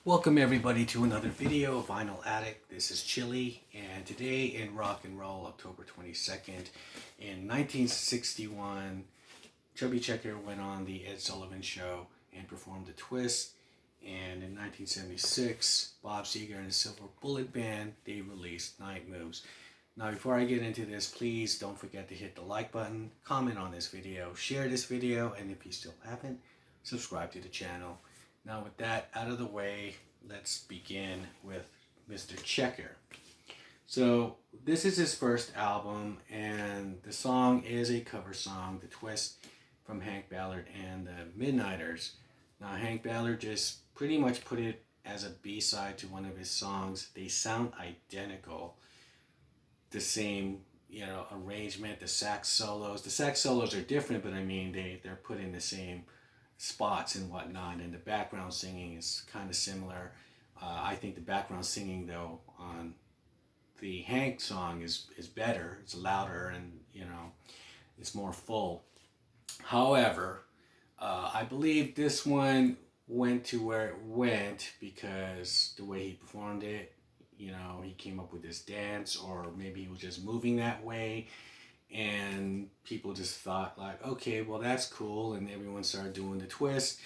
Welcome everybody to another video of Vinyl Addict. This is Chili, and today in rock and roll, October 22nd, in 1961, Chubby Checker went on the Ed Sullivan Show and performed a twist. And in 1976, Bob Seger and the Silver Bullet Band, they released Night Moves. Now before I get into this, please don't forget to hit the like button, comment on this video, share this video, and if you still haven't, subscribe to the channel. Now with that out of the way, let's begin with Mr. Checker. So this is his first album, and the song is a cover song, The Twist, from Hank Ballard and the Midnighters. Now Hank Ballard just pretty much put it as a B-side to one of his songs. They sound identical. The same, arrangement, the sax solos. The sax solos are different, but I mean, they're put in the same spots and whatnot, and the background singing is kind of similar. I think the background singing though on the Hank song is better. It's louder and it's more full. However, I believe this one went to where it went because the way he performed it, he came up with this dance, or maybe he was just moving that way. And people just thought like, okay, well that's cool, and everyone started doing the twist,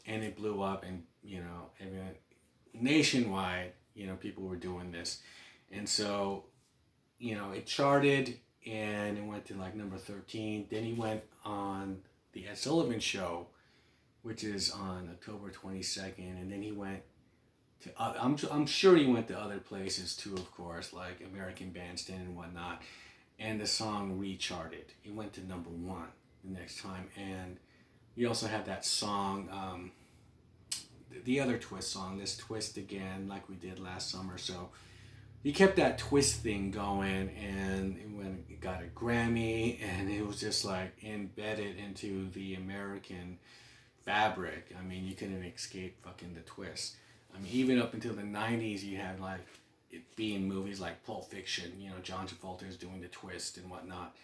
and it blew up, and everyone nationwide, people were doing this, and so it charted, and it went to like number 13. Then he went on the Ed Sullivan Show, which is on October 22nd, and then he went to I'm sure he went to other places too, of course, like American Bandstand and whatnot. And the song recharted. It went to number 1 the next time. And we also had that song, the other twist song, this Twist Again, like we did last summer. So he kept that twist thing going, and it got a Grammy, and it was just like embedded into the American fabric. I mean, you couldn't escape fucking the twist. I mean, even up until the 90s, you had like it being movies like Pulp Fiction, John Travolta is doing the twist and whatnot.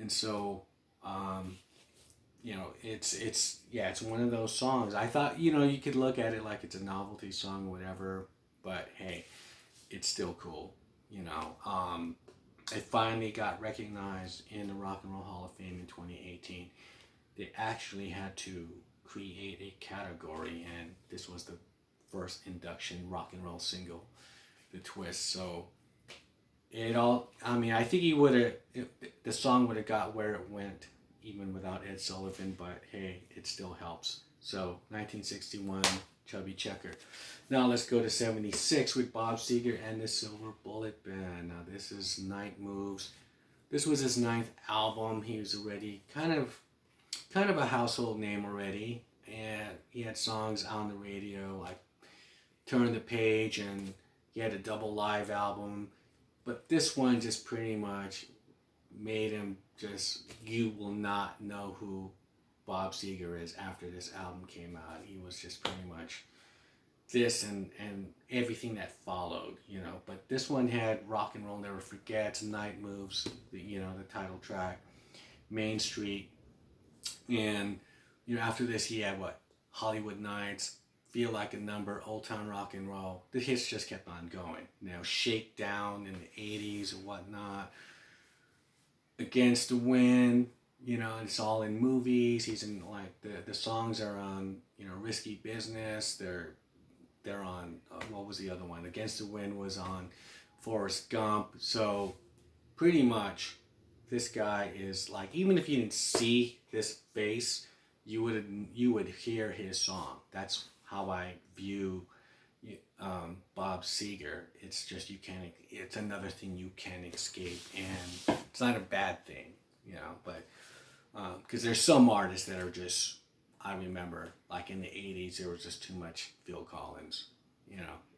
And so, it's one of those songs. I thought, you could look at it like it's a novelty song or whatever, but hey, it's still cool, It finally got recognized in the Rock and Roll Hall of Fame in 2018. They actually had to create a category, and this was the first induction rock and roll single, The Twist. So I think the song would have got where it went even without Ed Sullivan, but hey, it still helps. So 1961, Chubby Checker. Now let's go to 76 with Bob Seger and the Silver Bullet Band. Now this is Night Moves. This was his 9th album. He was already kind of a household name already, and he had songs on the radio like Turn the Page, and he had a double live album, but this one just pretty much made him you will not know who Bob Seger is after this album came out. He was just pretty much this and everything that followed, But this one had Rock and Roll Never Forgets, Night Moves, the title track, Main Street, and after this he had Hollywood Nights, Feel Like a Number, Old Town Rock and Roll. The hits just kept on going. Shakedown in the 80s and whatnot. Against the Wind, it's all in movies. He's in the songs are on, Risky Business. They're on, what was the other one? Against the Wind was on Forrest Gump. So pretty much this guy is like, even if you didn't see this face, you would hear his song. That's how I view Bob Seger. It's just it's another thing you can't escape, and it's not a bad thing, but because there's some artists that are just, I remember like in the 80s there was just too much Phil Collins,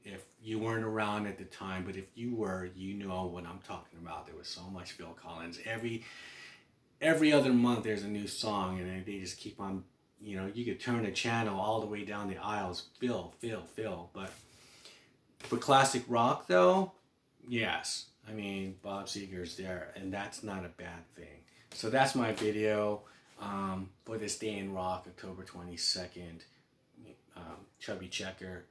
if you weren't around at the time, but if you were, you know what I'm talking about. There was so much Phil Collins. Every other month there's a new song, and they just keep on. You could turn the channel all the way down the aisles, Phil. But for classic rock, though, yes. I mean, Bob Seger's there, and that's not a bad thing. So that's my video for this day in rock, October 22nd. Chubby Checker,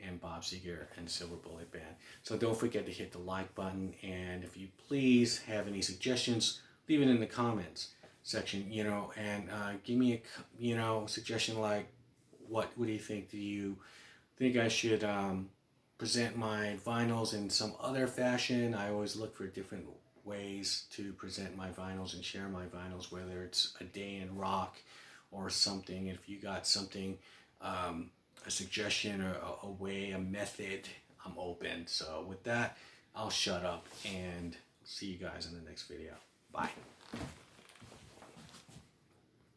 and Bob Seger and Silver Bullet Band. So don't forget to hit the like button, and if you please have any suggestions, leave it in the comments section, and give me a, suggestion like, what do you think? Do you think I should present my vinyls in some other fashion? I always look for different ways to present my vinyls and share my vinyls, whether it's a day in rock or something. If you got something, a suggestion or a way, a method, I'm open. So with that, I'll shut up and see you guys in the next video. Bye.